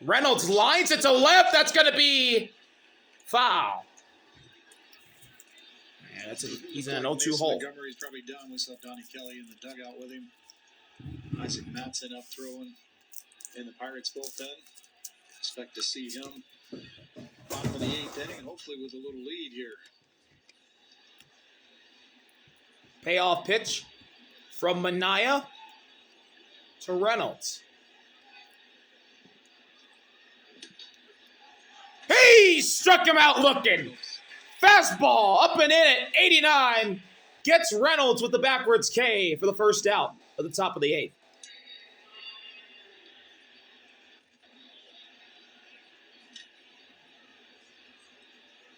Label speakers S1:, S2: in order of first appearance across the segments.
S1: Reynolds lines it to left. That's going to be foul. Yeah, he's in an 0-2 hole.
S2: Montgomery's probably done. We saw Donnie Kelly in the dugout with him. Isaac Mattson up throwing in the Pirates bullpen. Expect to see him bottom of the 8th inning, hopefully with a little lead here.
S1: Payoff pitch from Manaea to Reynolds. He struck him out looking. Fastball up and in at 89. Gets Reynolds with the backwards K for the first out at the top of the 8th.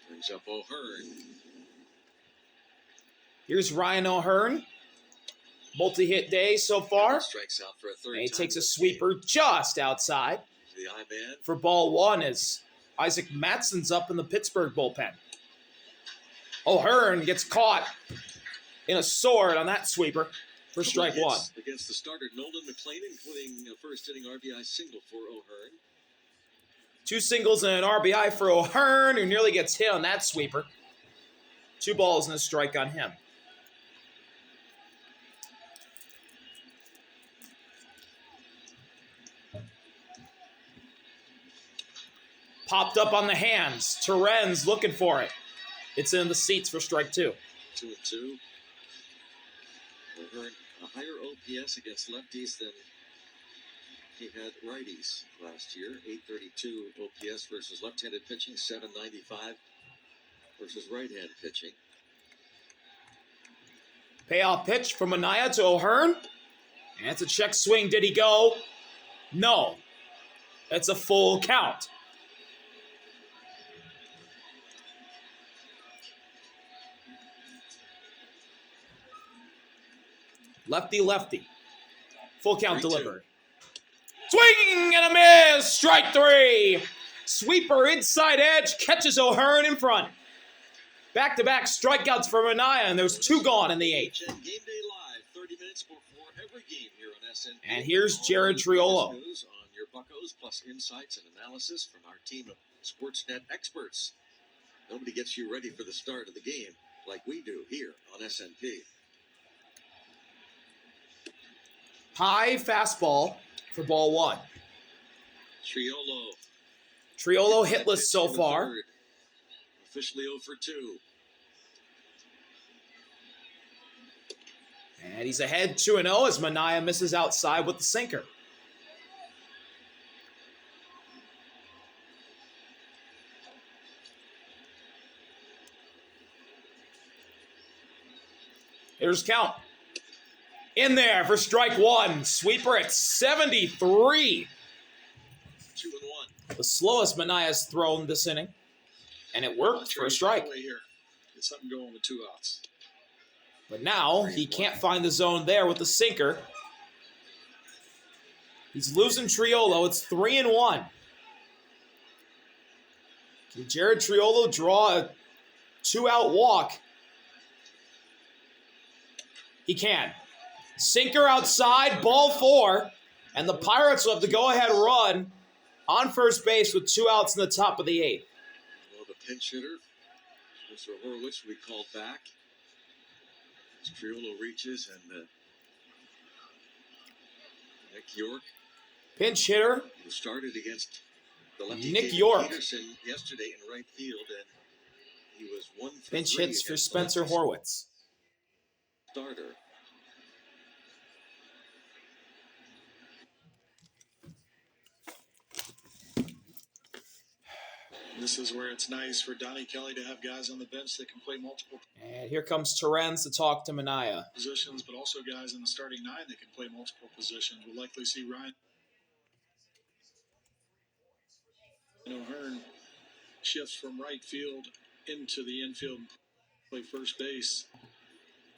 S3: Brings up O'Hearn.
S1: Here's Ryan O'Hearn. Multi-hit day so far.
S3: Strikes out for a third
S1: and he
S3: time
S1: takes a sweeper just outside.
S3: The I-man.
S1: For ball one as Isaac Mattson's up in the Pittsburgh bullpen. O'Hearn gets caught in a sword on that sweeper for strike one.
S3: Against the starter Nolan McLean, including a first-inning RBI single for O'Hearn.
S1: 2 singles and an RBI for O'Hearn, who nearly gets hit on that sweeper. 2 balls and a strike on him. Popped up on the hands. Terens looking for it. It's in the seats for strike 2.
S3: 2-2. O'Hearn, a higher OPS against lefties than he had righties last year. 832 OPS versus left-handed pitching, 795 versus right-hand pitching.
S1: Payoff pitch from Manaea to O'Hearn. And it's a check swing. Did he go? No. It's a full count. Lefty. Full count delivered. Swing and a miss. Strike 3. Sweeper inside edge. Catches O'Hearn in front. Back-to-back strikeouts for Manaea, and there's 2 gone in the 8th.
S3: Game Day Live, 30 minutes before every game here on SNP.
S1: And here's Jared Triolo.
S3: News on your Buccos, plus insights and analysis from our team of Sportsnet experts. Nobody gets you ready for the start of the game like we do here on SNP.
S1: High fastball for ball 1.
S3: Triolo
S1: hitless so far.
S3: Officially 0 for 2.
S1: And he's ahead 2-0 as Manaea misses outside with the sinker. Here's count. In there for strike 1. Sweeper at 73.
S3: 2-1.
S1: The slowest Manaea's thrown this inning. And it worked for a strike.
S2: Here. Get something going with 2 outs.
S1: But now he can't find the zone there with the sinker. He's losing Triolo. It's 3-1. Can Jared Triolo draw a 2-out walk? He can. Sinker outside, ball 4. And the Pirates will have the go-ahead run on first base with 2 outs in the top of the 8th.
S3: Well, the pinch hitter, Mr. Horowitz, will be called back. As Triolo reaches and Nick York.
S1: Pinch hitter.
S3: Who started against the lefty
S1: Nick York.
S3: Peterson yesterday in right field, and he was 1 for 3.
S1: Pinch hits for Spencer Horwitz.
S3: Starter.
S2: This is where it's nice for Donnie Kelly to have guys on the bench that can play multiple
S1: And here comes Terens to talk to Manaea.
S2: positions, but also guys in the starting 9 that can play multiple positions. We'll likely see Ryan O'Hearn shifts from right field into the infield, play first base.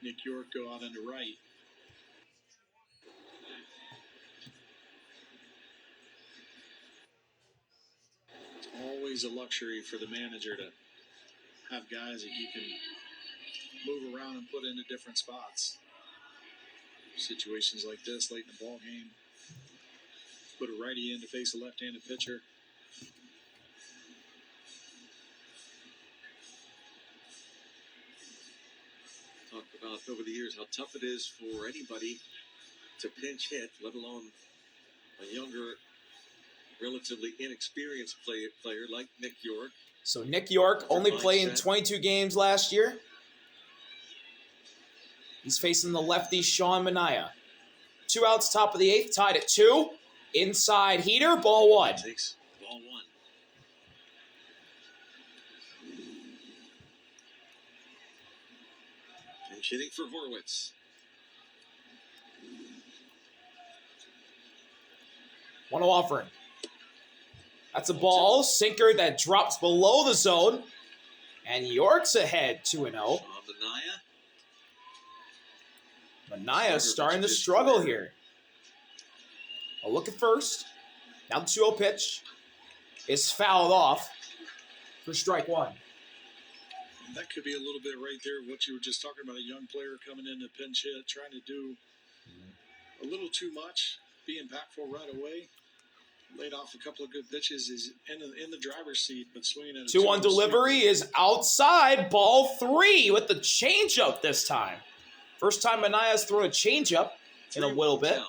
S2: Nick York go out into right. Always a luxury for the manager to have guys that you can move around and put into different spots. Situations like this late in the ball game, put a righty in to face a left-handed pitcher.
S3: talked about over the years how tough it is for anybody to pinch hit, let alone a younger, relatively inexperienced player like Nick York.
S1: So Nick York only played in 22 games last year. He's facing the lefty Sean Manaea. 2 outs, top of the 8th, tied at 2. Inside heater, ball 1.
S3: Takes ball 1. Pinch hitting for Horwitz.
S1: 1-0 offering. That's a ball, sinker that drops below the zone. And York's ahead 2-0.
S3: Manaea.
S1: Manaea's starting to struggle here. A look at first. Now the 2-0 pitch is fouled off for strike 1.
S2: That could be a little bit right there what you were just talking about, a young player coming in to pinch hit, trying to do a little too much, be impactful right away. Laid off a couple of good pitches, is in the driver's seat, but swinging at a
S1: 2-1 delivery is outside, ball 3 with the changeup this time. First time Manaea's thrown a changeup in a little bit. I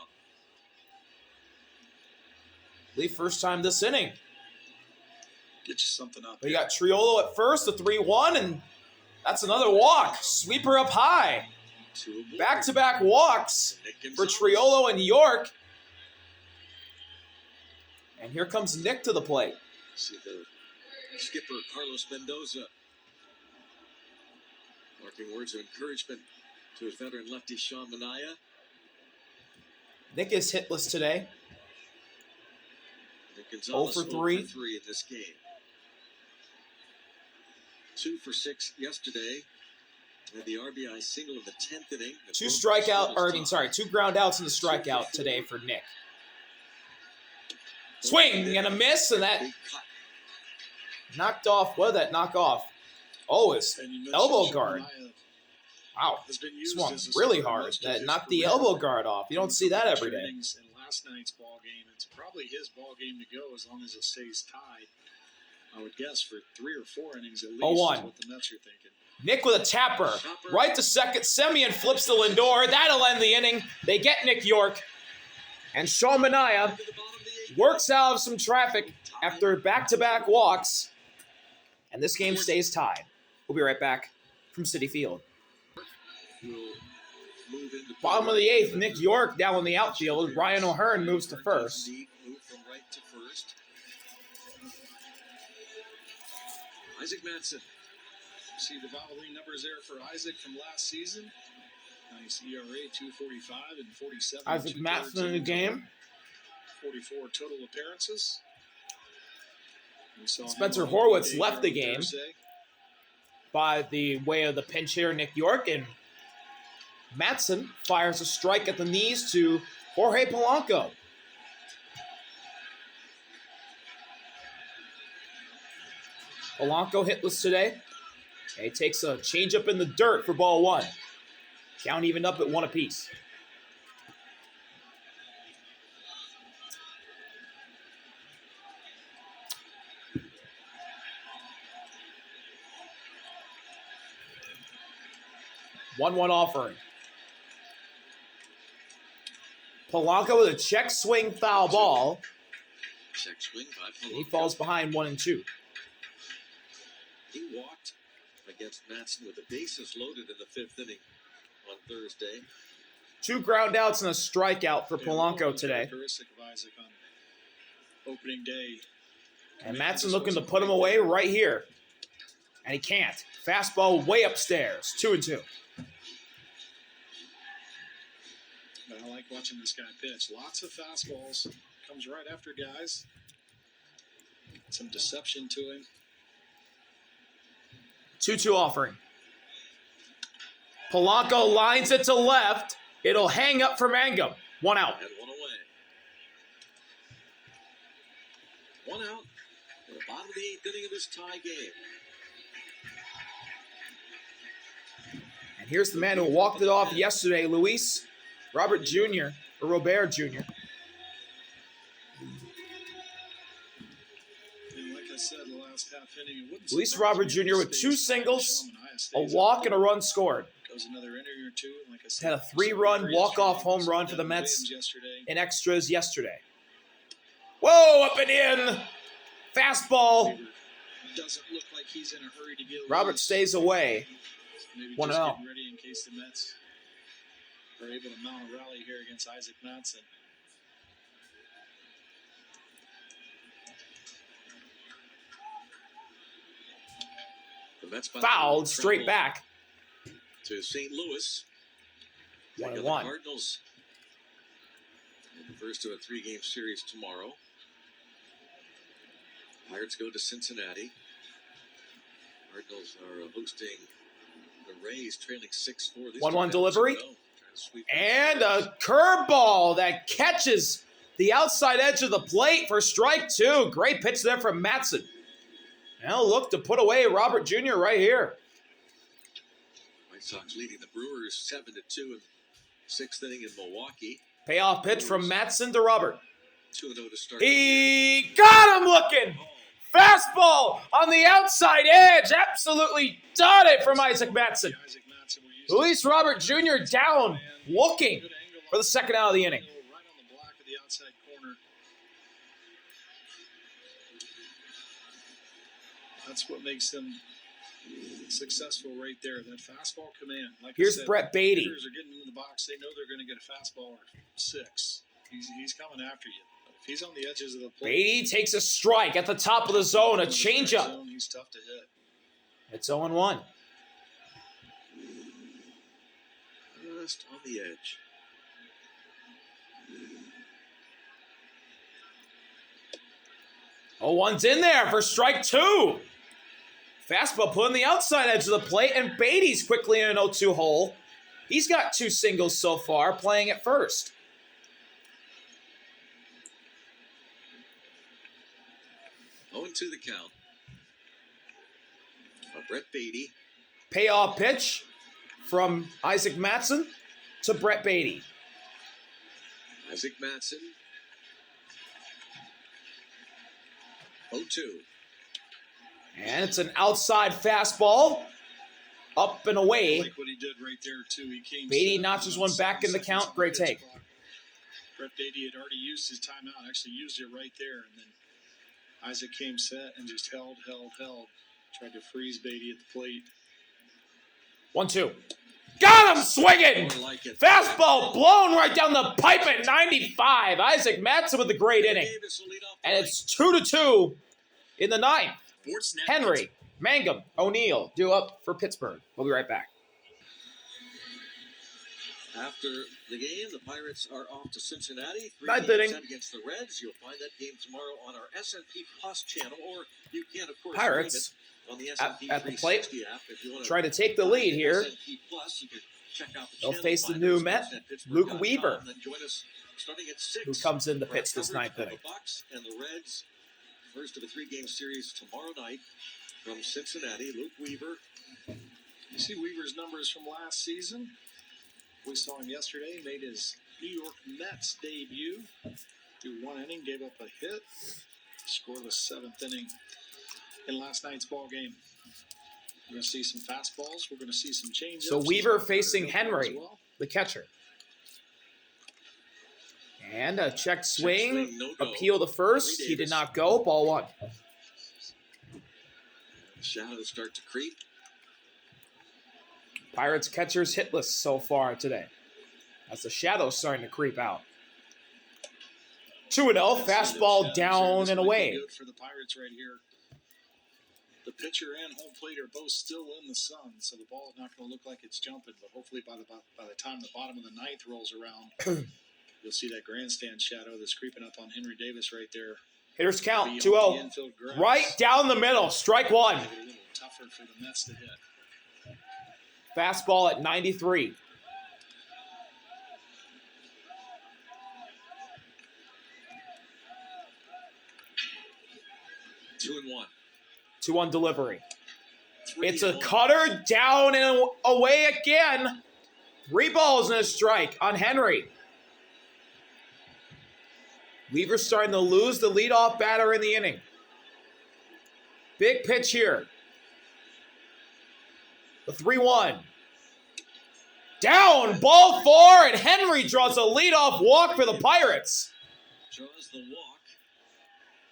S1: believe first time this inning.
S2: Get you something up.
S1: We got Triolo at first, the 3-1, and that's another walk. Sweeper up high. Back-to-back walks for Triolo and York. And here comes Nick to the plate.
S3: See the skipper, Carlos Mendoza, marking words of encouragement to his veteran lefty, Sean Manaea.
S1: Nick is hitless today.
S3: Nick Gonzalez
S1: 0 for 3
S3: in this game. 2 for 6 yesterday. Had the RBI single in the 10th inning.
S1: 2 ground outs in the strikeout today for Nick. Swing and a miss, and that knocked off. What did that knock off? Oh, his elbow guard. Wow, swung really hard. That knocked the elbow guard off. You don't see that every day.
S2: In last night's ball game, it's probably his ball game to go as long as it stays tied. I would guess for 3 or 4 innings at least.
S1: 0-1.
S2: Is what the Mets are thinking.
S1: Nick with a tapper, right to second. Semien flips to Lindor. That'll end the inning. They get Nick York, and Sean Manaea works out of some traffic after back-to-back walks, and this game stays tied. We'll be right back from Citi Field. Bottom of the 8th, Nick York down in the outfield. Ryan O'Hearn moves to first.
S3: Isaac Madsen.
S2: See the Valvoline numbers there for Isaac from last season. Nice ERA, 2.45 and 47.
S1: Isaac Madsen in the game.
S2: 44 total appearances.
S1: Spencer Horwitz left the game by the way of the pinch hitter Nick York, and Madsen fires a strike at the knees to Jorge Polanco. Polanco hitless today. And he takes a changeup in the dirt for ball 1. Count evened up at 1 apiece. One offering. Polanco with a check swing foul ball.
S3: Check swing by Polanco.
S1: He falls behind 1 and 2.
S3: He walked against Madsen with the bases loaded in the 5th inning on Thursday.
S1: 2 ground outs and a strikeout for Polanco today.
S2: Characteristic of Isaac on opening day.
S1: And Madsen looking to put him away right here. And he can't. Fastball way upstairs. 2 and 2.
S2: But I like watching this guy pitch. Lots of fastballs. Comes right after guys. Some deception to him.
S1: 2-2 offering. Polanco lines it to left. It'll hang up for Mangum. 1 out.
S3: And 1 away. 1 out. At the bottom of the 8th inning of this tie game.
S1: And here's the man who walked it off yesterday, Luis Robert Jr. or Robert Jr.
S2: And like I said, the last half inning, it wouldn't
S1: Luis
S2: surprise
S1: Robert
S2: me if
S1: Jr.
S2: he
S1: with 2
S2: stays
S1: singles,
S2: Sean Manaea
S1: a
S2: stays
S1: walk,
S2: out.
S1: and a run scored.
S2: goes another inning or two. Like I said,
S1: Had a 3-run walk-off home run for the
S2: Devin
S1: Mets
S2: Williams yesterday.
S1: in extras yesterday. Whoa, up and in. Fastball.
S2: Weaver doesn't look like he's in a hurry to get
S1: Robert
S2: loose.
S1: stays away.
S2: Maybe
S1: 1-0.
S2: just getting ready in case the Mets are able to mount a rally here against Isaac Matson.
S3: The Mets
S1: Fouled straight back.
S3: to St. Louis.
S1: 1-1.
S3: The Cardinals in the first of a 3-game series tomorrow. Pirates go to Cincinnati. Cardinals are hosting the Rays, trailing 6-4.
S1: 1-1 delivery.
S3: Trying to sweep
S1: And a curveball that catches the outside edge of the plate for strike 2. Great pitch there from Matson. Now look to put away Robert Jr. right here.
S3: White Sox leading the Brewers 7-2 in 6th inning in Milwaukee.
S1: Payoff pitch from Matson to Robert.
S3: 2-0 to start.
S1: He got him looking. Fastball on the outside edge. Absolutely done it from Isaac Matson.
S2: Isaac Matson, we're used
S1: Luis Robert Jr. down, looking
S2: good angle
S1: for the second out of the inning.
S2: right on the block of the outside corner. That's what makes them successful right there. That fastball command. Like
S1: Here's
S2: I said,
S1: Brett Beatty.
S2: hitters are getting into the box. They know they're going to get a fastball or 6. He's coming after you. If he's on the edges of the plate,
S1: Beatty takes a strike at the top of the zone, a changeup.
S2: He's tough to hit.
S1: It's 0-1.
S3: Just on the edge.
S1: Oh, one's in there for strike 2. Fastball put on the outside edge of the plate, and Beatty's quickly in an 0-2 hole. He's got 2 singles so far, playing at first.
S3: 0-2 the count. Brett Beatty.
S1: Payoff pitch from Isaac Matson to Brett Beatty.
S3: Isaac Matson. 0-2.
S1: And it's an outside fastball. Up and
S2: I
S1: away.
S2: like what he did right there, too. He came
S1: Beatty
S2: set,
S1: notches one
S2: about
S1: back in the
S2: 7
S1: count.
S2: seconds
S1: Great
S2: on the
S1: take.
S2: pitch clock. Brett Beatty had already used his timeout. Actually used it right there. And then Isaac came set and just held. Tried to freeze Beatty at the plate.
S1: 1-2. Got him swinging.
S3: I like it.
S1: Fastball blown right down the pipe at 95. Isaac Matson with a great inning.
S3: Davis will lead off the
S1: And
S3: line.
S1: it's 2-2 in the 9th.
S2: Sportsnet.
S1: Henry, Mangum, O'Neill due up for Pittsburgh. We'll be right back.
S3: After the game, the Pirates are off to Cincinnati. 3
S1: Ninth
S3: games
S1: inning.
S3: set against the Reds. You'll find that game tomorrow on our S&P Plus channel, or you can, of course,
S1: Pirates
S3: stream it on the S&P
S1: at the plate,
S3: 360 app. If you want
S1: trying to take the lead here.
S3: S&P Plus, you can check out the
S1: They'll
S3: channel,
S1: face the
S3: find
S1: new
S3: us,
S1: Met,
S3: sportsnetpittsburgh.com,
S1: Luke Weaver,
S3: and then join us starting at 6,
S1: who comes in to
S3: for our
S1: pitch this
S3: coverage
S1: 9th
S3: of
S1: inning.
S3: the Bucks and the Reds. First of a 3-game series tomorrow night from Cincinnati. Luke Weaver.
S2: You see Weaver's numbers from last season? We saw him yesterday. He made his New York Mets debut. Through 1 inning, gave up a hit. Scoreless 7th inning in last night's ball game. We're going to see some fastballs. We're going to see some changes.
S1: So Weaver facing Henry, the catcher. And a check swing,
S3: no go.
S1: appeal to first. He did not go. Ball 1.
S3: Shadows start to creep.
S1: Pirates catchers hitless so far today, as the shadows starting to creep out. 2-0, fastball down and away.
S2: Good for the Pirates right here. The pitcher and home plate are both still in the sun, so the ball is not going to look like it's jumping. But hopefully, by the time the bottom of the 9th rolls around, you'll see that grandstand shadow that's creeping up on Henry Davis right there.
S1: Hitters count,
S2: Beyond
S1: 2-0.
S2: the infield grass.
S1: Right down the middle, strike 1.
S2: Make it a little tougher for the Mets to hit.
S1: Fastball at 93.
S3: Two and one.
S1: 2-1 delivery.
S3: 3
S1: It's
S3: and
S1: a
S3: 1.
S1: cutter down and away again. 3 balls and a strike on Henry. Weaver's starting to lose the leadoff batter in the inning. Big pitch here. The 3-1. Down, ball 4, and Henry draws a leadoff walk for the Pirates.
S3: Draws the walk.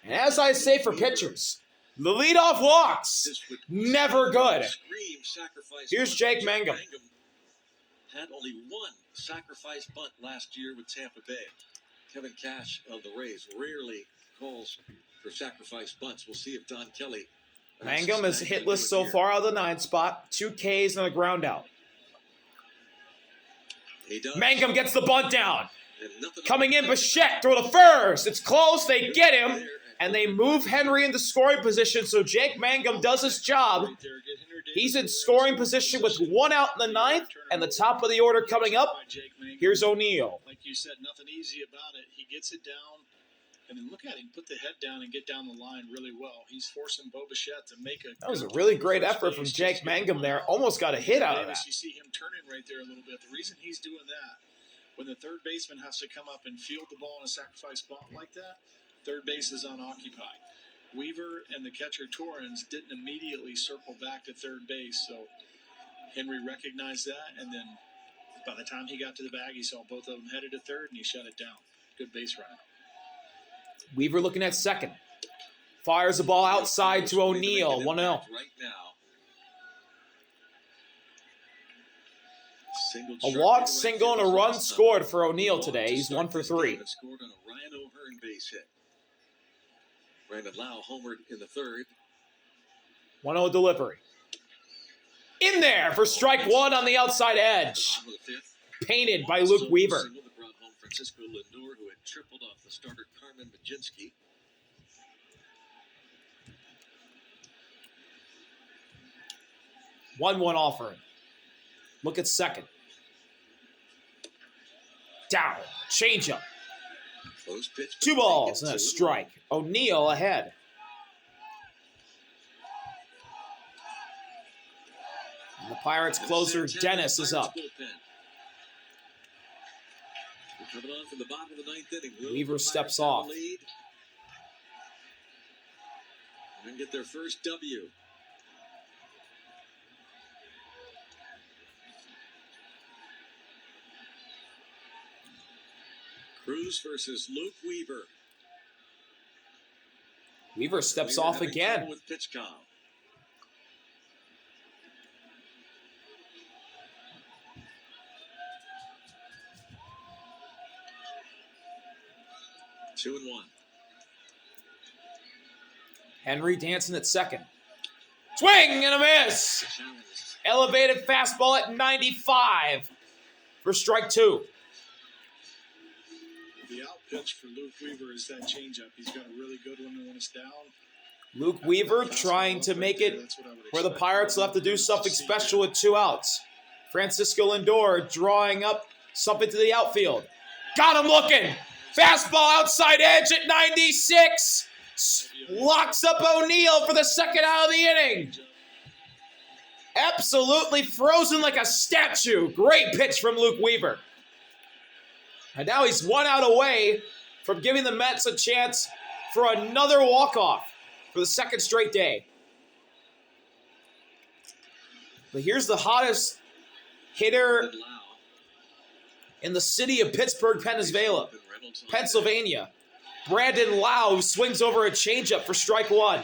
S1: And as I say for pitchers, the leadoff walks,
S3: This would
S1: never good.
S3: scream sacrifice
S1: Here's
S3: bunt.
S1: Jake Mangum.
S3: Had only one sacrifice bunt last year with Tampa Bay. Kevin Cash of the Rays rarely calls for sacrifice bunts. We'll see if Don Kelly.
S1: Mangum is hitless so far out of the 9th spot. 2 Ks and a ground out.
S3: He does.
S1: Mangum gets the bunt down.
S3: And nothing
S1: Coming in, Bichette, throw to first. It's close, they get him, and they move Henry into scoring position, so Jake Mangum does his job. He's in scoring position with 1 out in the 9th, and the top of the order coming up. Here's O'Neill.
S2: Like you said, nothing easy about it. He gets it down, and then look at him put the head down and get down the line really well. He's forcing Bo Bichette to make a.
S1: That was a really great effort from Jake Mangum there. Almost got a hit out of that.
S2: You see him turning right there a little bit. The reason he's doing that, when the third baseman has to come up and field the ball in a sacrifice bunt like that, third base is unoccupied. Weaver and the catcher Torrens didn't immediately circle back to third base, so Henry recognized that, and then by the time he got to the bag, he saw both of them headed to third, and he shut it down. Good base running.
S1: Weaver looking at second. Fires the ball outside to O'Neill, 1-0.
S3: Right now.
S1: A walk, single, and a run scored for O'Neill today. He's 1 for 3.
S3: Scored on a Ryan O'Hearn base hit. Brandon Lau homered in the 3rd.
S1: 1-0 delivery. In there for strike 1 on the outside edge.
S3: Bottom of the 5th.
S1: Painted by Luke Weaver.
S3: Single that brought home Francisco Lindor, who had tripled off the starter Carmen Majinski.
S1: One offering. Look at second. Down. Changeup.
S3: Close pitch.
S1: 2 balls and a strike. O'Neill ahead. And the Pirates closer Dennis is up.
S3: Coming on from the bottom of the 9th inning.
S1: Weaver steps off.
S3: And get their first W. Cruz versus Luke Weaver.
S1: Weaver steps
S3: Weaver
S1: off
S3: having
S1: again.
S3: trouble with pitch count. Two and 1.
S1: Henry dancing at second. Swing and a miss. Elevated fastball at 95 for strike 2.
S2: The out pitch for Luke Weaver is that changeup. He's got a really good one when it's down.
S1: Luke Weaver trying to make it where the Pirates will have to do something special with 2 outs. Francisco Lindor drawing up something to the outfield. Got him looking. Fastball outside edge at 96. Locks up O'Neill for the second out of the inning. Absolutely frozen like a statue. Great pitch from Luke Weaver. And now he's 1 out away from giving the Mets a chance for another walk-off for the second straight day. But here's the hottest hitter in the city of Pittsburgh, Pennsylvania. Brandon Lau swings over a changeup for strike 1.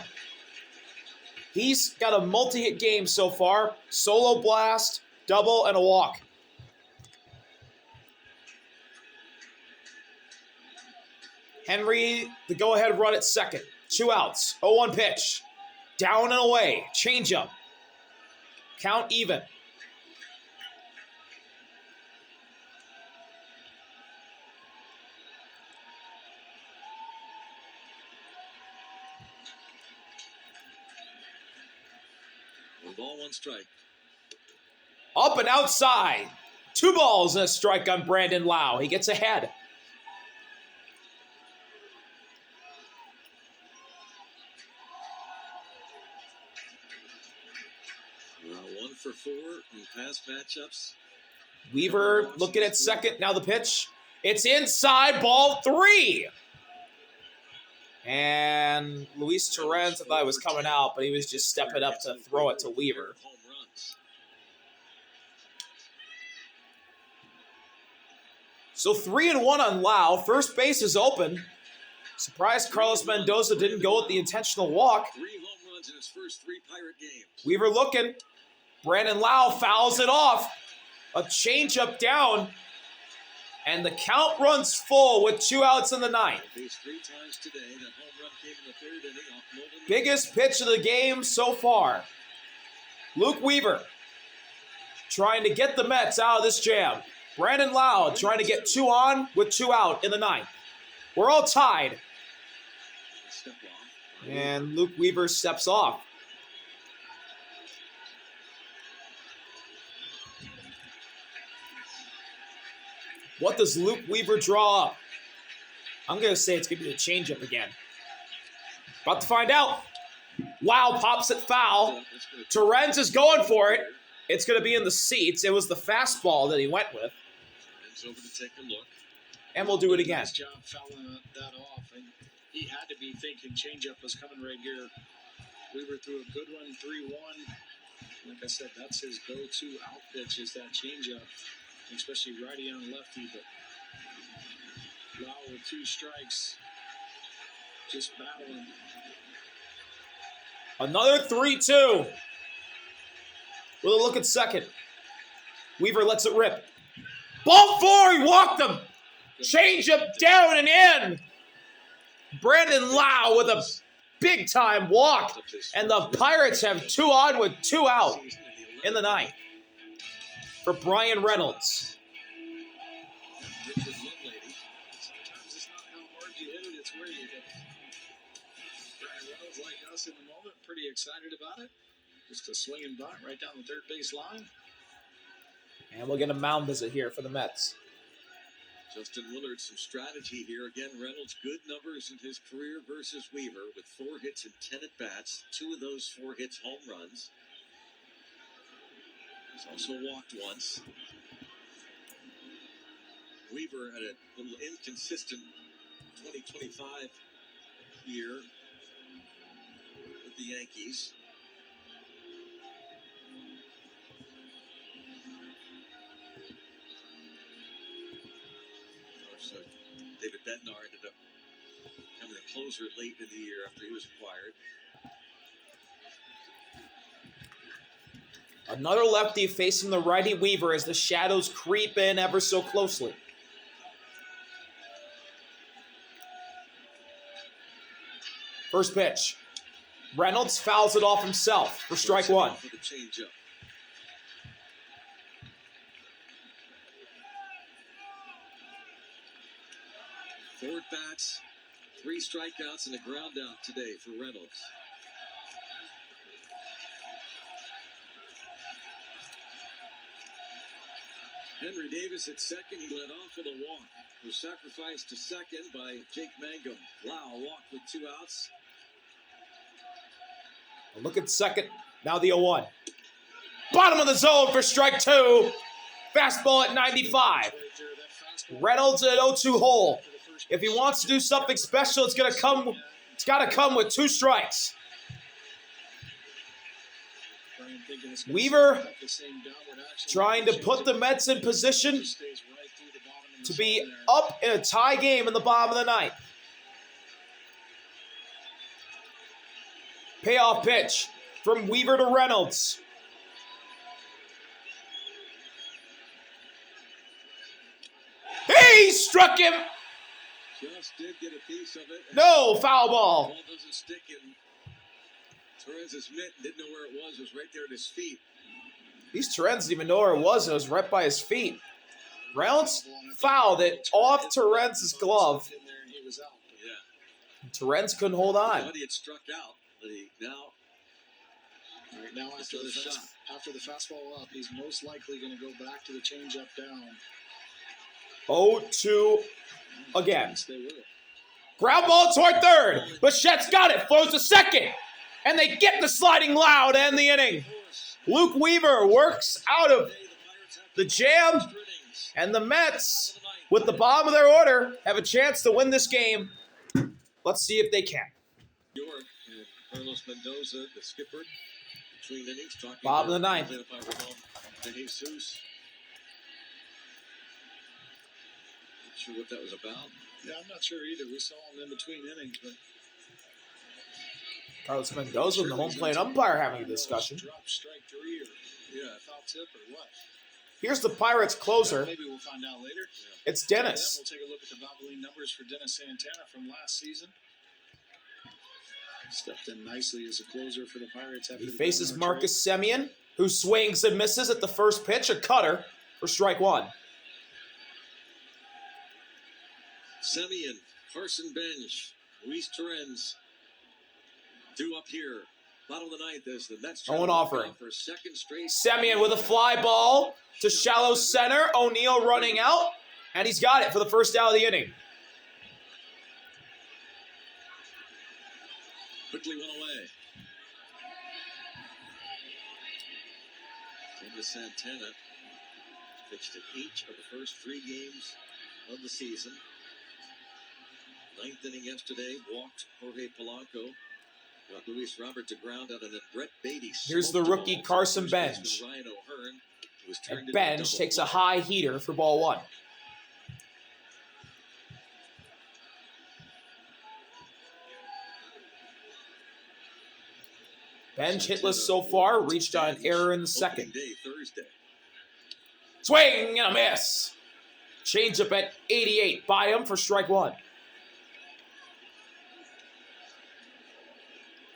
S1: He's got a multi-hit game so far. Solo blast, double, and a walk. Henry, the go-ahead run at second. 2 outs. 0-1 pitch. Down and away. Changeup. Count even.
S3: Ball, 1 strike.
S1: Up and outside. 2 balls and a strike on Brandon Lau. He gets ahead.
S3: Well, 1 for 4 in past matchups.
S1: Weaver looking at second. Now the pitch. It's inside. Ball 3. And Luis Torrens, I thought it was coming out, but he was just stepping up to throw it to Weaver. So 3-1 on Lau. First base is open. Surprised Carlos Mendoza didn't go with the intentional walk.
S3: 3 home runs in his first 3 Pirate games.
S1: Weaver looking. Brandon Lau fouls it off. A changeup down. And the count runs full with 2 outs in the ninth.
S3: Faced 3 times today. That home run came in the 3rd inning off Nolan.
S1: Biggest pitch of the game so far. Luke Weaver trying to get the Mets out of this jam. Brandon Lau trying to get 2 on with 2 out in the ninth. We're all tied.
S3: Step off.
S1: And Luke Weaver steps off. What does Luke Weaver draw up? I'm going to say it's going to be a changeup again. About to find out. Lau pops it foul. Torrens is going for it. It's going to be in the seats. It was the fastball that he went with.
S3: Torrens over to take a look.
S1: And we'll do it again.
S2: Nice job fouling that off. And he had to be thinking changeup was coming right here. Weaver threw a good one, 3-1. Like I said, that's his go-to out pitch is that changeup, especially righty on lefty. But Lau with 2 strikes, just battling.
S1: Another 3-2. With a look at second. Weaver lets it rip. Ball 4, he walked him. Changeup down and in. Brandon Lau with a big-time walk. And the Pirates have 2 on with 2 out in the ninth. For Brian Reynolds.
S2: Sometimes it's not how hard you hit it, it's where you hit it. Brian Reynolds, like us in the moment, pretty excited about it. Just a swinging bunt right down the third base line.
S1: And we'll get a mound visit here for the Mets.
S3: Justin Willard, some strategy here. Again, Reynolds, good numbers in his career versus Weaver with 4 hits and 10 at-bats. 2 of those 4 hits home runs. He's also walked once. Weaver had a little inconsistent 2025 year with the Yankees. So David Bednar ended up becoming a closer late in the year after he was acquired.
S1: Another lefty facing the righty Weaver as the shadows creep in ever so closely. First pitch. Reynolds fouls it off himself for strike 1.
S3: For the changeup. Four at-bats, 3 strikeouts, and a ground out today for Reynolds. Henry Davis at second. He led off with a walk. Was sacrificed to second by Jake Mangum. Lau walked with 2 outs.
S1: A look at second. Now the 0-1. Bottom of the zone for strike 2. Fastball at 95. Reynolds at 0-2 hole. If he wants to do something special, it's got to come with 2 strikes. Weaver trying to put the Mets in position to be up in a tie game in the bottom of the ninth. Payoff pitch from Weaver to Reynolds. He struck him.
S3: Just did get a piece of it.
S1: No, foul ball.
S3: The ball doesn't stick in Torrens' mitt. Didn't know where it was. It was right there at his feet.
S1: These Torrens didn't even know where it was. It was right by his feet. Reynolds fouled it off Torrens' glove.
S3: Yeah.
S1: Torrens couldn't hold on.
S3: But he had struck out. But he now
S2: after the fastball up, he's most likely going to go back to the changeup down.
S1: 0-2 again. Ground ball toward third. Bichette's got it. Flows to second. And they get the sliding Lau to end the inning. Luke Weaver works out of the jam. And the Mets, with the bottom of their order, have a chance to win this game. Let's see if they can.
S3: York and Carlos Mendoza, the skipper, between innings, talking
S1: Bottom of the ninth.
S3: To Jesus. Sure what that was about.
S2: Yeah, I'm not sure either. We saw him in between innings, but
S1: Carlos Mendoza and the home plate umpire having a discussion.
S2: Drop strike 3 or foul tip or what?
S1: Here's the Pirates closer.
S2: Maybe we'll find out later.
S1: It's
S2: Then
S1: Dennis.
S2: we'll take a look at the Valvoline numbers for Dennis Santana from last season. Stepped in nicely as a closer for the Pirates. After
S1: He
S2: the
S1: faces
S2: Lindor
S1: Marcus Semien, who swings and misses at the first pitch, a cutter for strike one.
S3: Semien, Carson Bench, Luis Torrens. 2 up here. Bottom of the ninth as the Mets
S1: Owen offering.
S3: for second straight.
S1: Semien with a fly ball to shallow center. O'Neill running out, and he's got it for the first out of the inning.
S3: Quickly went away. Dennis Santana pitched in each of the first 3 games of the season. 9th inning yesterday, walked Jorge Polanco. Got Luis Robert to ground out, and then Brett Beatty.
S1: Here's the rookie Carson Bench.
S3: Ryan O'Hearn, who was turned
S1: And
S3: into
S1: Bench
S3: double
S1: takes a
S3: play.
S1: high heater for ball one. Bench hitless so far, reached on an error in the second.
S3: Opening day Thursday.
S1: Swing and a miss. Changeup at 88 by him for strike one.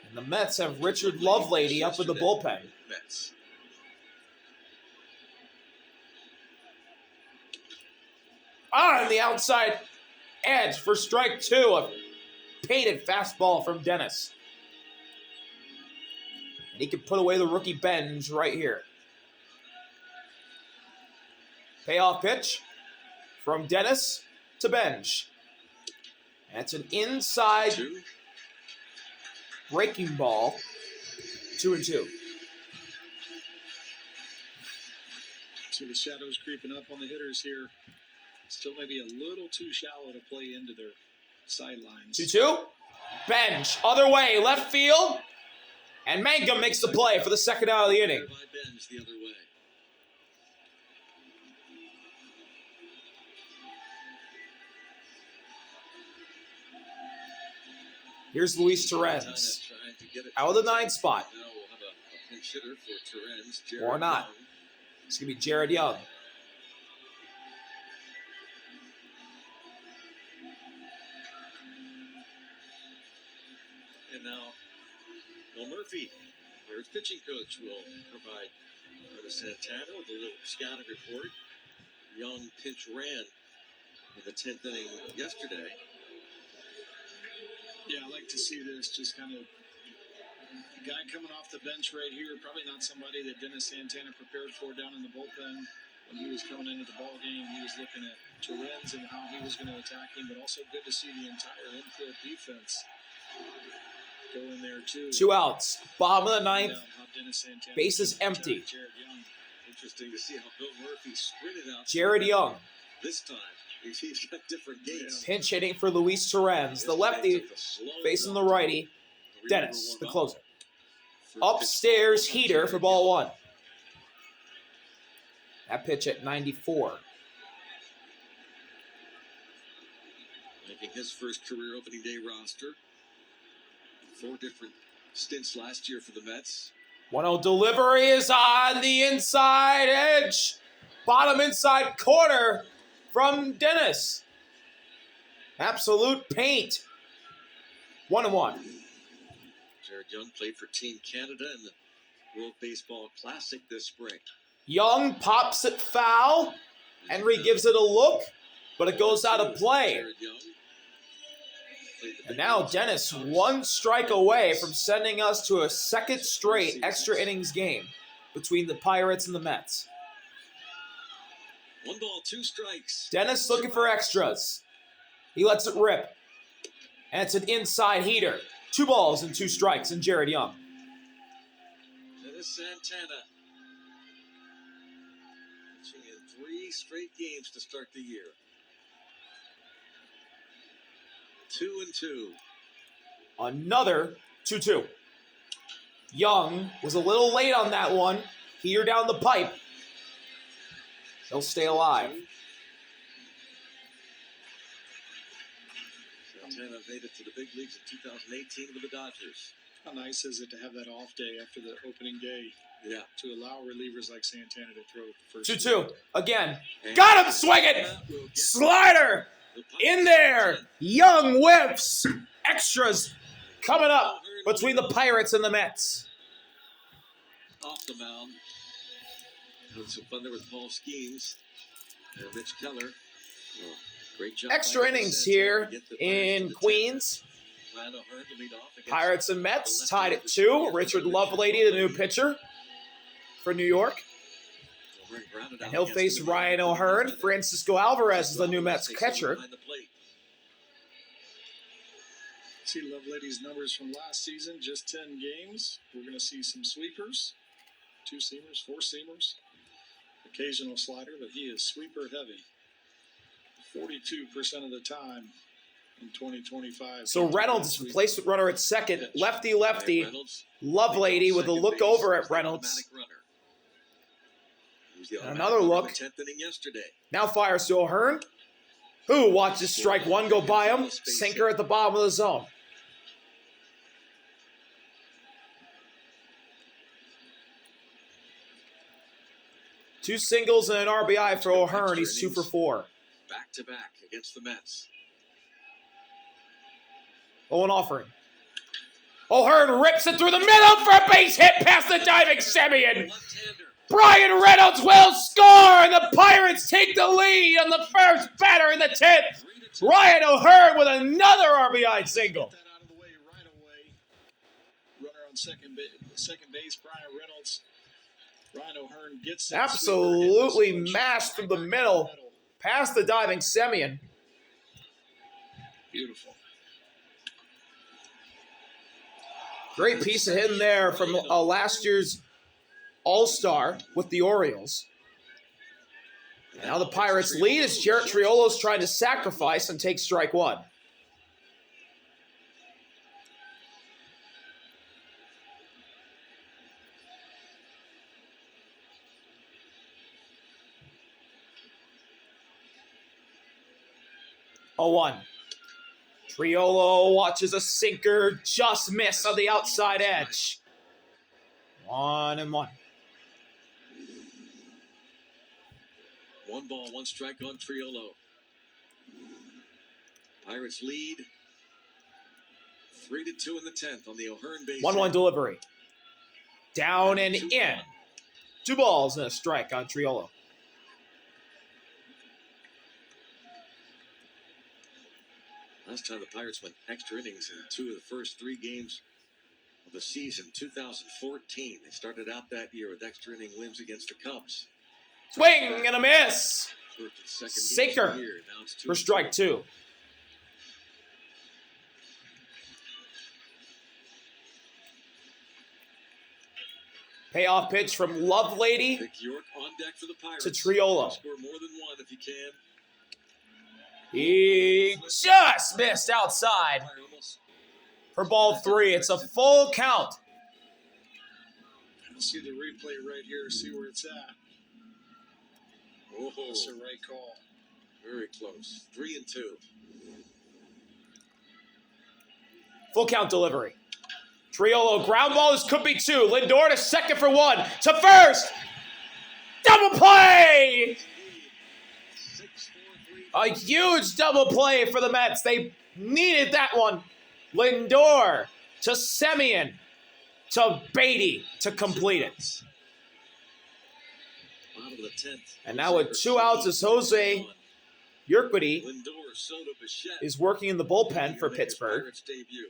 S1: And the Mets have Richard Lovelady up in the bullpen.
S3: Mets.
S1: On the outside edge for strike two. A painted fastball from Dennis. And he can put away the rookie Bench right here. Payoff pitch from Dennis to Bench. That's an inside
S3: 2.
S1: breaking ball. 2-2.
S2: See the shadows creeping up on the hitters here. Still maybe a little too shallow to play into their sidelines.
S1: 2-2. Bench, other way, left field. And Mangum makes the play for the second out of the inning.
S3: By Bench the other way.
S1: Here's Luis Torrens. Out of the 9 spot.
S3: Now we'll have a pinch hitter for Torrens.
S1: Or not.
S3: Young.
S1: It's going to be Jared Young.
S3: And now, Bill Murphy, Pirates pitching coach, will provide Dennis Santana with a little scouting report. Young pinch ran in the 10th inning yesterday.
S2: Yeah, I like to see this. Just kind of a guy coming off the bench right here. Probably not somebody that Dennis Santana prepared for down in the bullpen when he was coming into the ball game. He was looking at Torrens and how he was going to attack him, but also good to see the entire infield defense go in there too.
S1: 2 outs. Bottom of the 9th.
S2: How Dennis Santana
S1: Bases empty.
S2: Jared Young.
S3: Interesting to see how Bill Murphy sprinted out.
S1: Jared Young.
S3: This time, he's got different gates.
S1: Pinch hitting for Luis Torrens. The lefty facing the righty. Dennis, the closer. Upstairs heater for ball one. That pitch at 94.
S3: Making his first career opening day roster. 4 different stints last year for the Mets.
S1: 1-0 delivery is on the inside edge. Bottom inside corner from Dennis. Absolute paint. 1-1.
S3: Jared Young played for Team Canada in the World Baseball Classic this spring.
S1: Young pops it foul. Henry gives it a look, but it goes out of play.
S3: Jared Young played the
S1: And now Dennis 1 strike away from sending us to a second straight extra innings game between the Pirates and the Mets.
S3: 1 ball, 2 strikes.
S1: Dennis looking for extras. He lets it rip. And it's an inside heater. 2 balls and 2 strikes and Jared Young.
S3: Dennis Santana pitching in 3 straight games to start the year. 2-2.
S1: Another 2-2. Young was a little late on that one. Here down the pipe. He'll stay alive.
S3: 10 have made it to the big leagues in 2018 with the Dodgers.
S2: How nice is it to have that off day after the opening day
S3: Yeah.
S2: to allow relievers like Santana to throw the first
S1: 2-2. Again. Got him swinging. Slider in there. Young whiffs. Extras coming up between the Pirates and the Mets.
S3: Off the mound. Had some fun there with Paul Skeens and Mitch Keller. Well, great job.
S1: Extra innings here in Queens.
S3: Ryan O'Hearn to lead off against
S1: Pirates and Mets tied at 2. Richard Lovelady, the new pitcher for New York.
S3: O'Hearn grounded out
S1: And he'll
S3: against
S1: face
S3: the
S1: Ryan
S3: middle.
S1: O'Hearn. Francisco Alvarez is the new Mets
S3: Takes over
S1: catcher.
S3: behind the plate.
S2: See Lovelady's numbers from last season, just 10 games. We're going to see some sweepers, 2 seamers, 4 seamers, occasional slider, but he is sweeper heavy. 42% of the time in 2025.
S1: So Reynolds is replacement runner at second. Lefty, lefty.
S3: Reynolds
S1: Lovelady with a
S3: second
S1: look
S3: base
S1: over
S3: was
S1: at
S3: the
S1: Reynolds.
S3: automatic runner. He was the
S1: And
S3: automatic
S1: another
S3: runner in
S1: look.
S3: the 10th inning yesterday.
S1: Now fires to O'Hearn, who watches strike one go by him. Sinker at the bottom of the zone. Two singles and an RBI for O'Hearn. He's 2 for 4.
S3: Back to back against the Mets.
S1: Owen offering. O'Hearn rips it through the middle for a base hit past the diving Semien.
S3: Left-hander.
S1: Brian Reynolds will score, and the Pirates take the lead on the first batter in the 10th. Ryan O'Hearn with another RBI single.
S2: Get that out of the way right away. Runner on second base, Brian Reynolds. Ryan O'Hearn gets that
S1: Absolutely
S2: sweeper, hit the
S1: mashed
S2: switch
S1: through the middle, past the diving Semien.
S2: Beautiful.
S1: Great piece of hitting there from last year's All-Star with the Orioles. And now the Pirates lead as Jarrett Triolo's trying to sacrifice and take strike one. Oh, 1. Triolo watches a sinker just miss on the outside edge. 1-1.
S3: 1 ball, 1 strike on Triolo. Pirates lead 3-2 in the 10th on the O'Hearn base.
S1: 1-1 delivery. Down and in. 2 balls and a strike on Triolo.
S3: Last time the Pirates went extra innings in 2 of the first 3 games of the season, 2014. They started out that year with extra inning wins against the Cubs.
S1: Swing and a miss.
S3: First and second
S1: Sinker
S3: games of the year. Now it's 2
S1: for strike 2. Payoff pitch from Lovelady
S3: Vic York on deck for the Pirates.
S1: to Triolo.
S3: Score more than 1 if you can.
S1: He just missed outside for ball 3. It's a full count.
S2: I'll see the replay right here, see where it's at.
S3: Oh,
S2: That's the right call.
S3: very close. 3-2.
S1: Full count delivery. Triolo ground ball. This could be 2. Lindor to second for 1. To first. Double play.
S3: 6-4-3.
S1: A huge double play for the Mets. They needed that one. Lindor to Semien to Beatty to complete it.
S3: Bottom of the 10th.
S1: And now with 2 outs as Jose Urquidy
S3: Lindor, Soto, Bichette.
S1: is working in the bullpen for Pittsburgh.
S3: Pirates debut.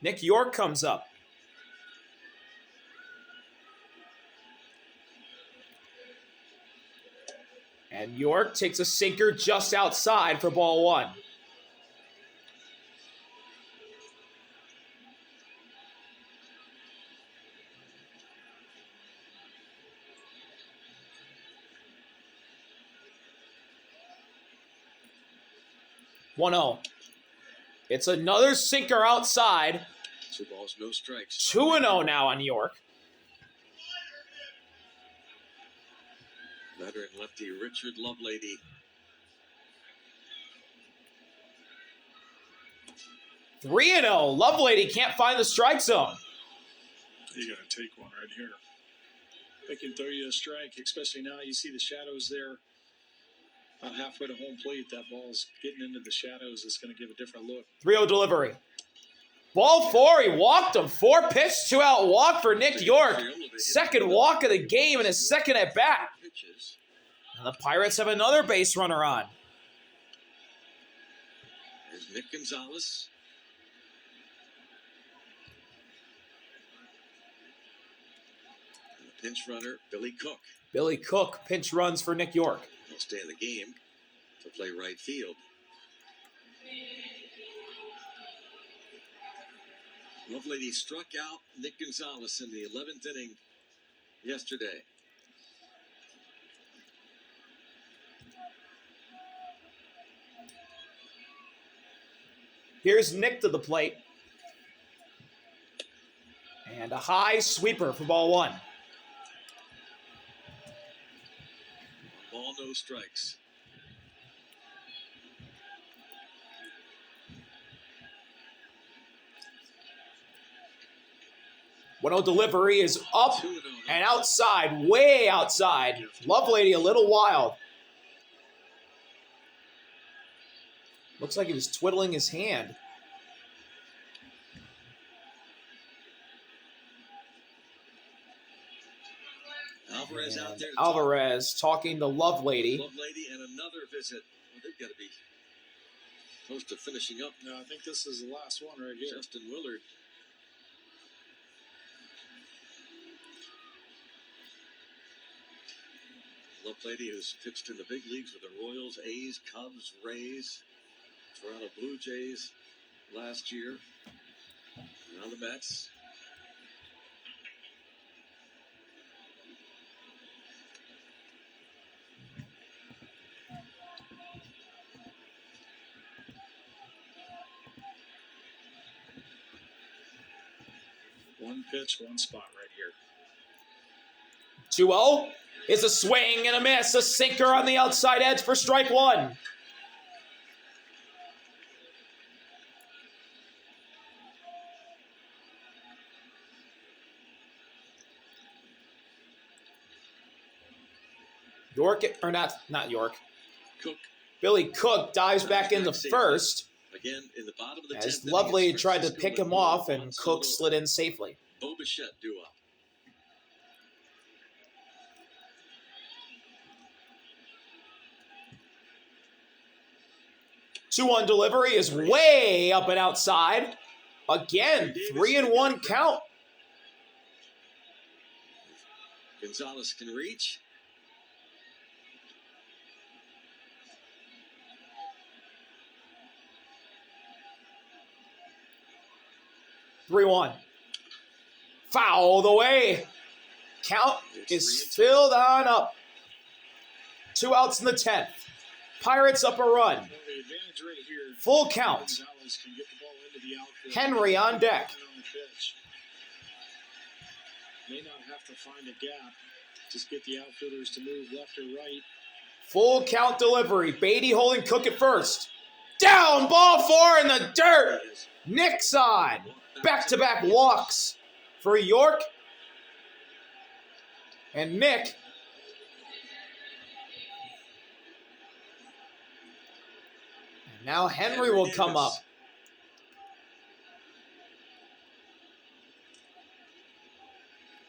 S1: Nick York comes up. And York takes a sinker just outside for ball 1. One 0. It's another sinker outside.
S3: 2 balls, no strikes.
S1: 2-0 now on York.
S3: Veteran lefty Richard Lovelady.
S1: 3-0. Lovelady can't find the strike zone.
S2: You got to take one right here. They can throw you a strike, especially now you see the shadows there. About halfway to home plate, that ball's getting into the shadows. It's going to give a different look.
S1: 3-0 delivery. Ball 4, he walked him. 4-pitch, 2-out walk for Nick York. Second walk of the game and his second at bat. And the Pirates have another base runner on.
S3: There's Nick Gonzalez. And the pinch runner, Billy Cook.
S1: Billy Cook pinch runs for Nick York.
S3: He'll stay in the game to play right field. Lovelady struck out Nick Gonzalez in the 11th inning yesterday.
S1: Here's Nick to the plate. And a high sweeper for ball 1.
S3: Ball, no strikes.
S1: One-0 delivery is up and outside, way outside. Lovelady a little wild. Looks like he was twiddling his hand.
S3: Alvarez out there.
S1: Alvarez talking to Lovelady.
S3: Lovelady and another visit. Well, they've got to be close to finishing up.
S2: No, I think this is the last one right here.
S3: Justin Willard. Lovelady, who's pitched in the big leagues with the Royals, A's, Cubs, Rays, Toronto Blue Jays last year. Now the Mets.
S2: One pitch, one spot right here.
S1: 2-0. It's a swing and a miss. A sinker on the outside edge for strike 1. York, or not York.
S3: Cook.
S1: Billy Cook dives back into first.
S3: Again, in the bottom of the
S1: As
S3: 10th,
S1: Lovely tried to pick him off, and Cook slid in safely.
S3: Bo Bichette due up.
S1: Two-one delivery is way up and outside. Again, 3-1 count.
S3: Gonzalez can reach.
S1: Three-one. Fouled away. Count is filled on up. 2 outs in the 10th. Pirates up a run. Full count. Henry on deck.
S2: May not have to find a gap. Just get the outfielders to move left or right.
S1: Full count delivery. Beatty holding Cook at first. Down, ball 4 in the dirt. Nick's on. Back-to-back walks for York. And Nick. And now Henry will come up.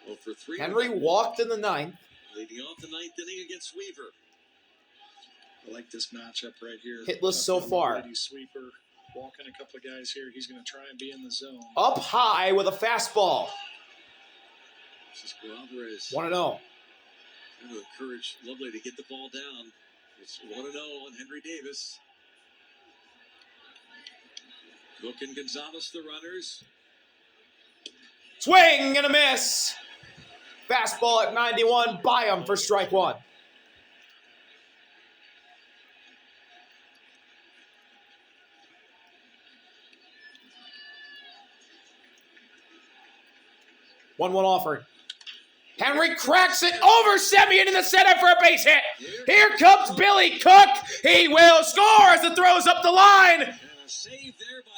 S3: Well, for 3
S1: Henry walked in the 9th.
S3: Leading off the 9th inning against Weaver.
S2: I like this matchup right here.
S1: Hitless so far.
S2: Sweeper, walking a couple of guys here. He's going to try and be in the zone.
S1: Up high with a fastball.
S3: Cisco Alvarez
S1: 1-0.
S3: trying to encourage Lovely to get the ball down. It's 1-0 on Henry Davis. Cook and Gonzalez, the runners.
S1: Swing and a miss. Fastball at 91 by him for strike 1. One offered. Henry cracks it over Semyon in the center for a base hit. Here comes Billy Cook. He will score as it throws up the line.
S3: And a save there by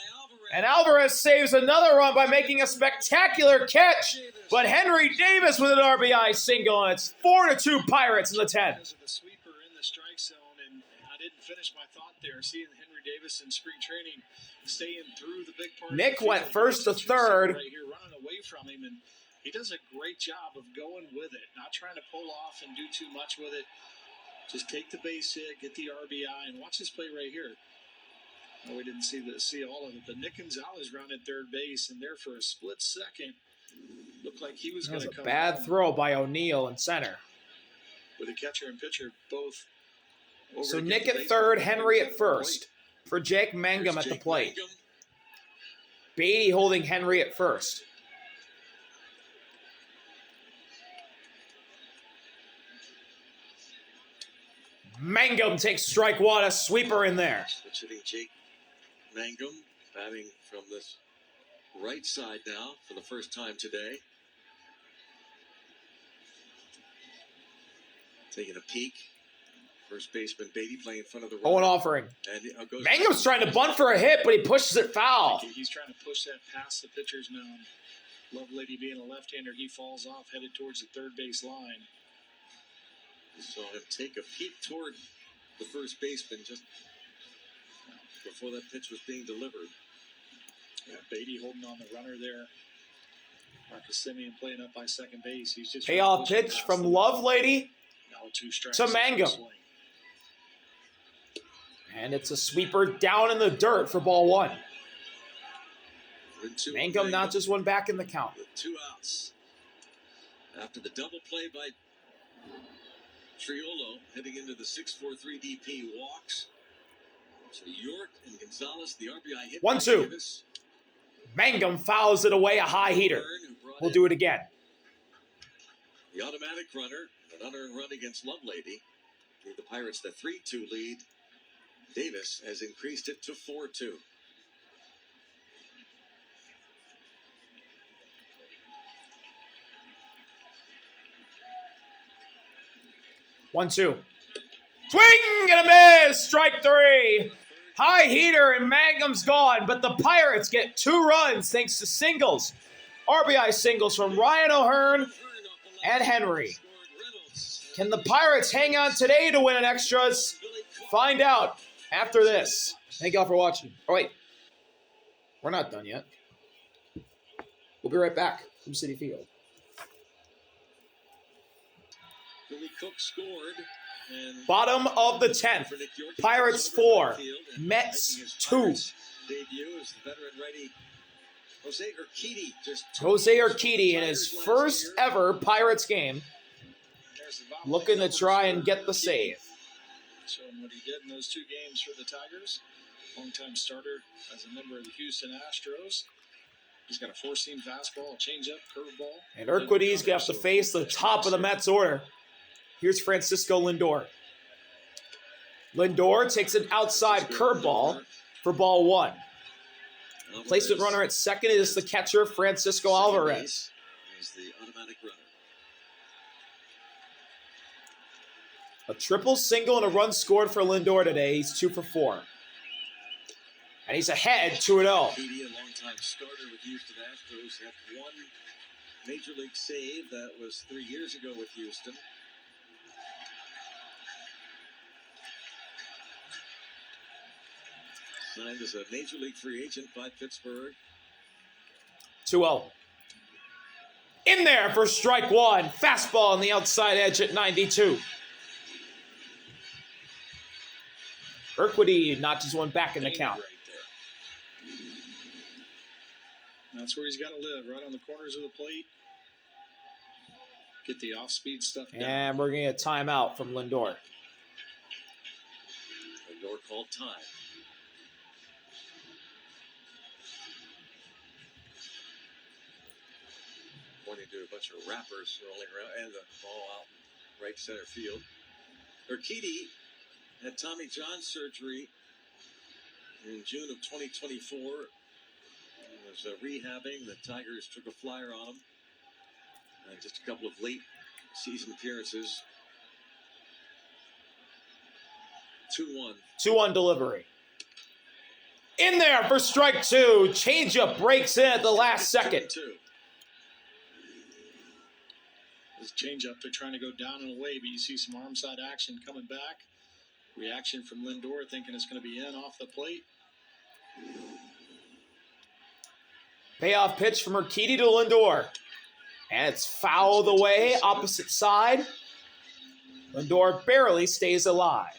S1: And Alvarez saves another run by making a spectacular catch. But Henry Davis with an RBI single, and it's 4-2 Pirates in the 10th.
S2: Because of the sweeper in the strike zone, and I didn't finish my thought there. Seeing Henry Davis in spring training staying through the big part.
S1: Nick went first to third.
S2: Right here, running away from him, and he does a great job of going with it, not trying to pull off and do too much with it. Just take the base hit, get the RBI, and watch this play right here. Oh, we didn't see all of it, but Nick Gonzalez rounded third base, and there for a split second, looked like he was going to come.
S1: Bad throw by O'Neill in center.
S2: With the catcher and pitcher both.
S1: So Nick at third, Henry at first for Jake Mangum at the plate. Beatty holding Henry at first. Mangum takes strike one, a sweeper in there.
S3: Switch hitting Jake Mangum, batting from this right side now for the first time today. Taking a peek. First baseman Beatty playing in front of the
S1: Owen
S3: runner.
S1: offering.
S3: And
S1: Mangum's trying to bunt for a hit, but he pushes it foul.
S2: He's trying to push that past the pitcher's mound. Lovelady being a left-hander, he falls off, headed towards the third base line.
S3: You saw him take a peek toward the first baseman just before that pitch was being delivered.
S2: Yeah, Beatty holding on the runner there. Marcus Simeon playing up by second base. He's just
S1: Payoff pitch from Lovelady to Mangum. And it's a sweeper down in the dirt for ball one. Mangum not just one back in the count.
S3: With 2 outs. After the double play by Triolo, heading into the 6-4-3 DP, walks. So York and Gonzalez, the RBI hit.
S1: 1-2. Mangum fouls it away, a high heater. We'll do it again.
S3: The automatic runner, an unearned run against Lovelady, gave the Pirates the 3-2 lead. Davis has increased it to 4-2.
S1: One, two. Swing and a miss. Strike three. High heater and Mangum's gone, but the Pirates get 2 runs thanks to singles. RBI singles from Ryan O'Hearn and Henry. Can the Pirates hang on today to win an extras? Find out after this. Thank y'all for watching. Oh, wait. We're not done yet. We'll be right back from Citi Field.
S3: Billy Cook scored. And
S1: Bottom of the 10th. Pirates 4. Mets 2.
S3: Debut is the veteran righty Jose Urquidy.
S1: Jose Urquidy in his first ever Pirates game. Looking to try and get the save.
S2: Showing what he did in those 2 games for the Tigers. Longtime starter as a member of the Houston Astros. He's got a 4-seam fastball, a changeup, curveball.
S1: And Urquidy's going to have to face the top of the Mets order. Here's Francisco Lindor. Lindor takes an outside curveball for ball one. Placement runner at second is the catcher, Francisco Alvarez.
S3: Is the automatic runner.
S1: A triple, single, and a run scored for Lindor today. He's 2 for 4. And he's ahead 2-0.
S3: Urquidy, a longtime starter with Houston Astros, had 1 major league save. That was 3 years ago with Houston. Signed as a major league free agent by Pittsburgh.
S1: 2-0. In there for strike one. Fastball on the outside edge at 92. Urquidy notches one back in the count.
S2: Right there. That's where he's got to live, right on the corners of the plate. Get the off-speed stuff down.
S1: And we're going to get a timeout from Lindor.
S3: Lindor called time. Pointing to a bunch of wrappers rolling around and the ball out right center field. Urquidy had Tommy John surgery in June of 2024. He was rehabbing. The Tigers took a flyer on him. Just a couple of late season appearances. 2-1.
S1: 2-1 delivery. In there for strike two. Changeup breaks in at the last second.
S2: This changeup, they're trying to go down and away, but you see some arm side action coming back. Reaction from Lindor, thinking it's going to be in off the plate.
S1: Payoff pitch from Urquidy to Lindor. And it's fouled away, opposite side. Lindor barely stays alive.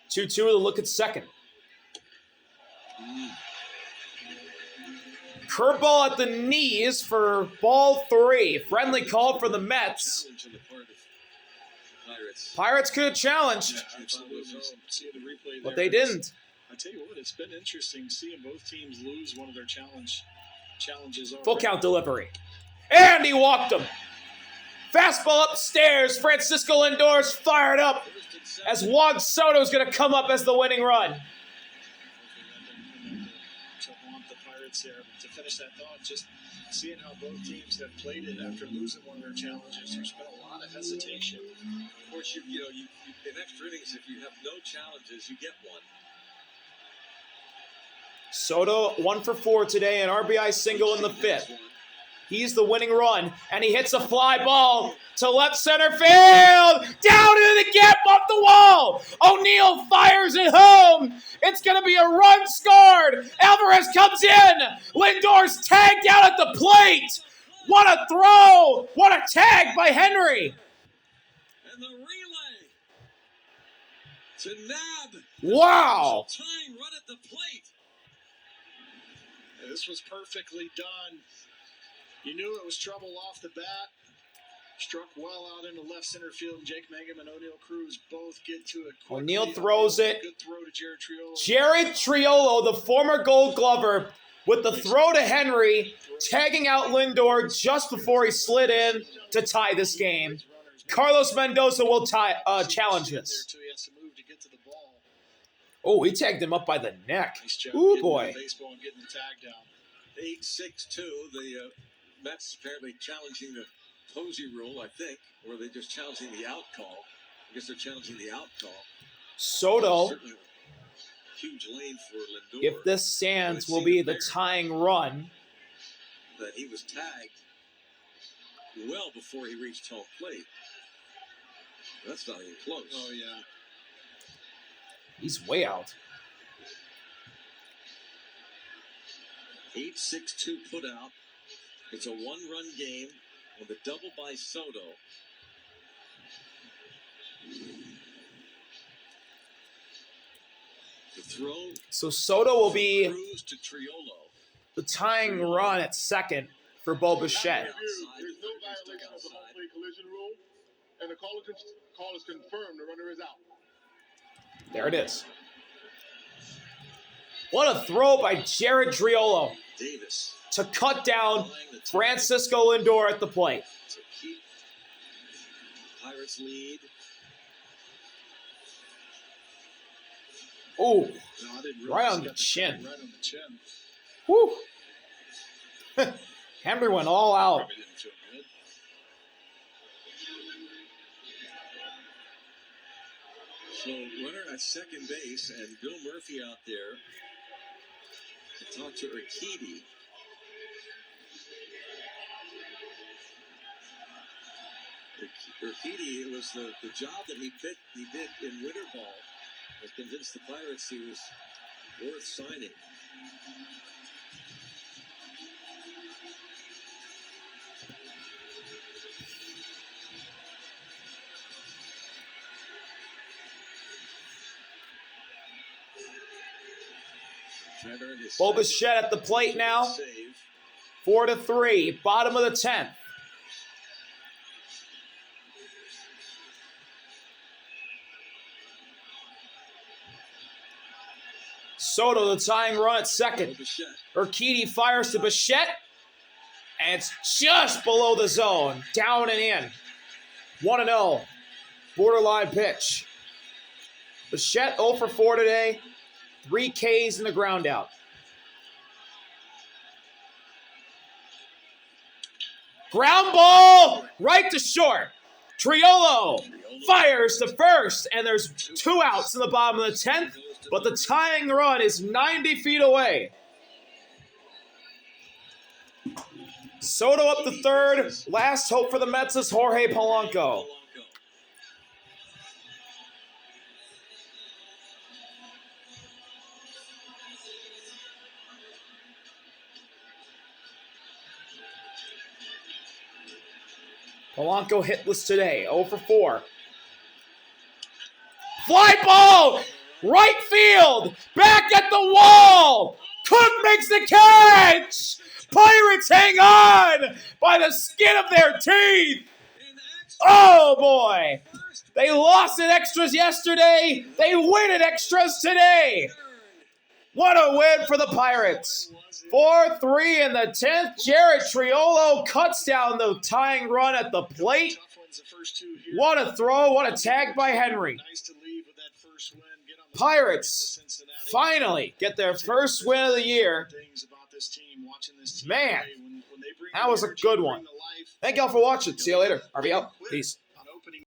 S1: Two-two to look at second. Curveball at the knees for ball three. Friendly call for the Mets. Pirates could have challenged,
S2: Yeah, absolutely. See the replay
S1: but
S2: there.
S1: they didn't.
S2: I tell you what, it's been interesting seeing both teams lose one of their challenges.
S1: Full count delivery. And he walked him. Fastball upstairs. Francisco Lindor's fired up as Juan Soto's going to come up as the winning run.
S2: To haunt the Pirates there. But to finish that thought, just seeing how both teams have played it after losing one of their challenges, there's been a lot of hesitation.
S3: Of course, you in extra innings, if you have no challenges, you get one.
S1: Soto 1 for 4 today, an RBI single in the fifth. He's the winning run, and he hits a fly ball to left center field. Down into the gap off the wall. O'Neill fires it home. It's going to be a run scored. Alvarez comes in. Lindor's tagged out at the plate. What a throw. What a tag by Henry.
S3: And the relay to Nab.
S1: Wow.
S3: Tying run at the plate.
S2: This was perfectly done. You knew it was trouble off the bat. Struck well out into left center field. And Jake Mangum and O'Neill Cruz both get to it quickly.
S1: O'Neill throws it.
S2: Good throw to Jared Triolo.
S1: Jared Triolo, the former Gold Glover, with the throw to Henry, tagging out Lindor just before he slid in to tie this game. Carlos Mendoza will challenge this.
S2: He has to move to get to the ball.
S1: Oh, he tagged him up by the neck.
S2: Nice job
S1: Ooh,
S2: getting
S1: boy.
S2: the baseball and getting the tag down.
S3: 8-6-2. The Mets apparently challenging the Posey rule, I think, or they just challenging the out call. I guess they're challenging the out call.
S1: Soto,
S3: Certainly a huge lane for Lindor.
S1: if this stands, will be the tying run.
S3: That he was tagged well before he reached home plate. That's not even close.
S2: Oh, yeah.
S1: He's way out.
S3: 8-6-2 put out. It's a one-run game with a double by Soto. The throw.
S1: So Soto will be
S3: Cruz to Triolo.
S1: the tying run at second for Bo Bichette.
S4: There's no violation of the home plate collision rule, and the call is confirmed. The runner is out.
S1: There it is. What a throw by Jared Triolo
S3: Davis.
S1: to cut down Francisco Lindor at the plate.
S3: To keep Pirates lead.
S1: Ooh,
S2: No, I didn't realize
S1: right
S2: he
S1: on the
S2: got
S1: chin.
S2: Right on the chin.
S1: Woo. Henry went all out.
S2: Probably didn't feel good.
S3: So runner at second base and Bill Murphy out there to talk to Urquidy. Urquidy, it was the job that he did in winter ball that convinced the Pirates he was worth signing.
S1: Bo Bichette at the plate now.
S3: Save.
S1: 4-3, bottom of the 10th. Soto, the tying run at second.
S3: Bichette.
S1: Urquidy fires to Bichette, and it's just below the zone. Down and in. 1-0. Borderline pitch. Bichette 0 for 4 today. 3 Ks and a ground out. Ground ball right to short. Triolo fires to first, and there's 2 outs in the bottom of the 10th, but the tying run is 90 feet away. Soto up to third. Last hope for the Mets is Jorge Polanco. Polanco hitless today, 0 for 4. Fly ball! Right field! Back at the wall! Cook makes the catch! Pirates hang on by the skin of their teeth! Oh boy! They lost in extras yesterday. They win in extras today. What a win for the Pirates. 4-3 in the 10th. Jared Triolo cuts down the tying run at the plate. What a throw. What a tag by Henry. Pirates finally get their first win of the year. Man, that was a good one. Thank y'all for watching. See you later. RV out. Peace.